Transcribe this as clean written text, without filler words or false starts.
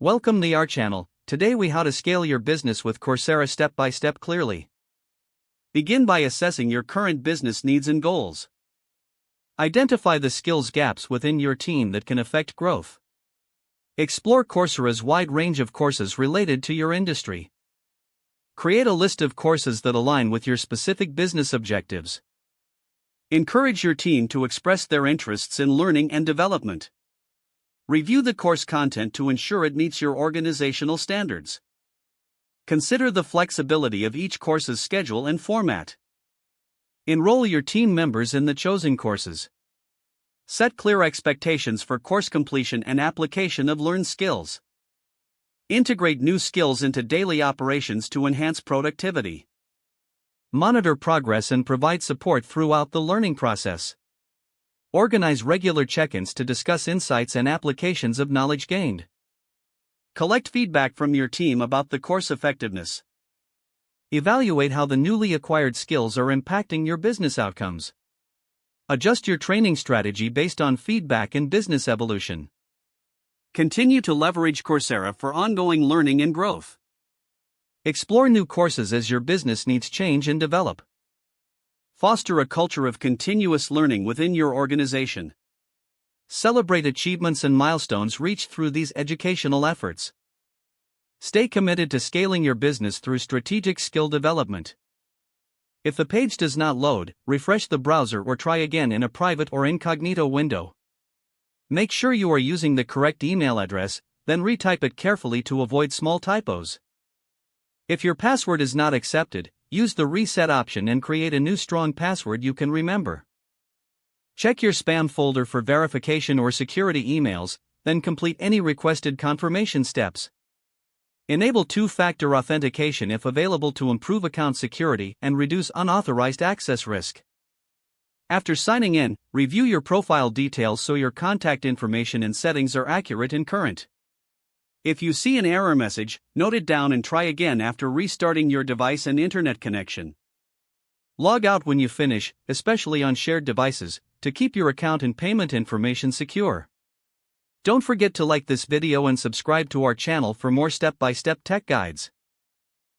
Welcome to our channel. Today we how to scale your business with Coursera step by step clearly. Begin by assessing your current business needs and goals. Identify the skills gaps within your team that can affect growth. Explore Coursera's wide range of courses related to your industry. Create a list of courses that align with your specific business objectives. Encourage your team to express their interests in learning and development. Review the course content to ensure it meets your organizational standards. Consider the flexibility of each course's schedule and format. Enroll your team members in the chosen courses. Set clear expectations for course completion and application of learned skills. Integrate new skills into daily operations to enhance productivity. Monitor progress and provide support throughout the learning process. Organize regular check-ins to discuss insights and applications of knowledge gained. Collect feedback from your team about the course effectiveness. Evaluate how the newly acquired skills are impacting your business outcomes. Adjust your training strategy based on feedback and business evolution. Continue to leverage Coursera for ongoing learning and growth. Explore new courses as your business needs change and develop. Foster a culture of continuous learning within your organization. Celebrate achievements and milestones reached through these educational efforts. Stay committed to scaling your business through strategic skill development. If the page does not load, refresh the browser or try again in a private or incognito window. Make sure you are using the correct email address, then retype it carefully to avoid small typos. If your password is not accepted, use the reset option and create a new strong password you can remember. Check your spam folder for verification or security emails, then complete any requested confirmation steps. Enable two-factor authentication if available to improve account security and reduce unauthorized access risk. After signing in, review your profile details so your contact information and settings are accurate and current. If you see an error message, note it down and try again after restarting your device and internet connection. Log out when you finish, especially on shared devices, to keep your account and payment information secure. Don't forget to like this video and subscribe to our channel for more step-by-step tech guides.